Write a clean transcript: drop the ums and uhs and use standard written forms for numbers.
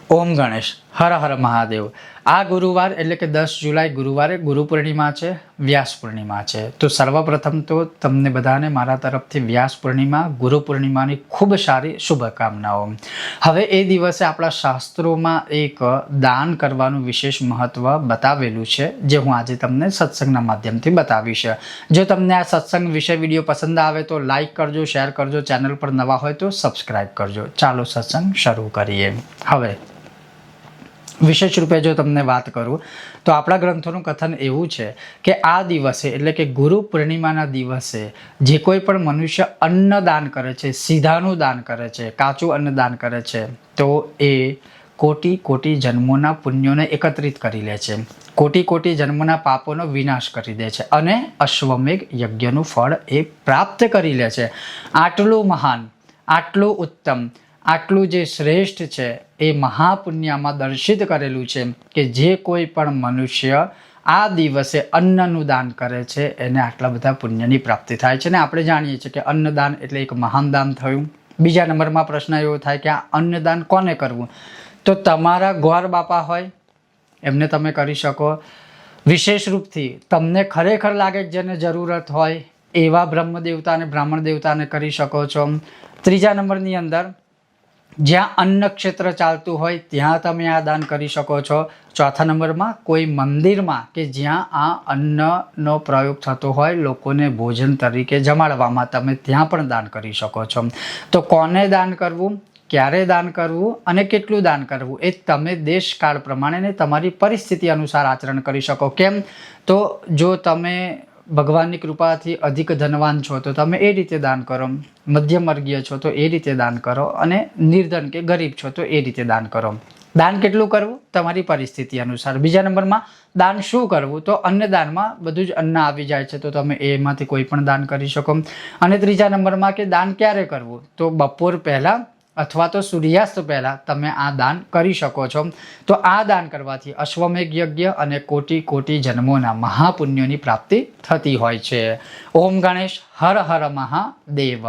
ઓમ ગણેશ હર હર મહાદેવ। આ ગુરુવાર એટલે કે 10 જુલાઈ ગુરુવારે ગુરુ પૂર્ણિમા છે, વ્યાસ પૂર્ણિમા છે। તો સર્વપ્રથમ તો તમને બધાને મારા તરફથી વ્યાસ પૂર્ણિમા ગુરુ પૂર્ણિમાની ખૂબ સારી શુભકામનાઓ। હવે એ દિવસે આપણા શાસ્ત્રોમાં એક દાન કરવાનું વિશેષ મહત્વ બતાવેલું છે, જે હું આજે તમને સત્સંગના માધ્યમથી બતાવીશ। જો તમને આ સત્સંગ વિશે વિડીયો પસંદ આવે તો લાઈક કરજો, શેર કરજો, ચેનલ પર નવા હોય તો સબસ્ક્રાઈબ કરજો। ચાલો સત્સંગ શરૂ કરીએ। હવે વિશેષ રૂપે જો તમને વાત કરું તો આપણા ગ્રંથોનું કથન એવું છે કે આ દિવસે એટલે કે ગુરુ પૂર્ણિમાના દિવસે જે કોઈ પણ મનુષ્ય અન્ન દાન કરે છે, સીધાનું દાન કરે છે, કાચું અન્ન દાન કરે છે, તો એ કોટી કોટી જન્મોના પુણ્યોને એકત્રિત કરી લે છે, કોટી કોટી જન્મના પાપોનો વિનાશ કરી દે છે અને અશ્વમેઘ યજ્ઞનું ફળ એ પ્રાપ્ત કરી લે છે। આટલું મહાન, આટલું ઉત્તમ, આટલું જે શ્રેષ્ઠ છે એ મહાપુણ્યમાં દર્શિત કરેલું છે કે જે કોઈ પણ મનુષ્ય આ દિવસે અન્નનું દાન કરે છે એને આટલા બધા પુણ્યની પ્રાપ્તિ થાય છે। ને આપણે જાણીએ છીએ કે અન્નદાન એટલે એક મહાન દાન થયું। બીજા નંબરમાં પ્રશ્ન એવો થાય કે આ અન્નદાન કોને કરવું? તો તમારા ગોર બાપા હોય એમને તમે કરી શકો। વિશેષ રૂપથી તમને ખરેખર લાગે કે જેને જરૂરત હોય એવા બ્રહ્મ દેવતા અને બ્રાહ્મણ દેવતાને કરી શકો છો। ત્રીજા નંબરની અંદર જ્યાં અન્ન ક્ષેત્ર ચાલતું હોય ત્યાં તમે આ દાન કરી શકો છો। ચોથા નંબરમાં કોઈ મંદિરમાં કે જ્યાં આ અન્નનો પ્રયોગ થતો હોય, લોકોને ભોજન તરીકે જમાડવામાં, તમે ત્યાં પણ દાન કરી શકો છો। તો કોને દાન કરવું, ક્યારે દાન કરવું અને કેટલું દાન કરવું એ તમે દેશકાળ પ્રમાણે ને તમારી પરિસ્થિતિ અનુસાર આચરણ કરી શકો। કેમ? તો જો તમે ભગવાનની કૃપાથી અધિક ધનવાન છો તો તમે એ રીતે દાન કરો, મધ્યમ વર્ગીય છો તો એ રીતે દાન કરો અને નિર્ધન કે ગરીબ છો તો એ રીતે દાન કરો। દાન કેટલું કરવું તમારી પરિસ્થિતિ અનુસાર। બીજા નંબરમાં દાન શું કરવું? તો અન્નદાનમાં બધું જ અન્ન આવી જાય છે તો તમે એમાંથી કોઈ પણ દાન કરી શકો। અને ત્રીજા નંબરમાં કે દાન ક્યારે કરવું? તો બપોર પહેલાં અથવા તો સૂર્યાસ્ત પહેલાં તમે આ દાન કરી શકો છો। તો આ દાન કરવાથી અશ્વમેઘ યજ્ઞ અને કોટી કોટી જન્મોના મહાપુણ્યોની પ્રાપ્તિ થતી હોય છે। ઓમ ગણેશ હર હર મહાદેવ।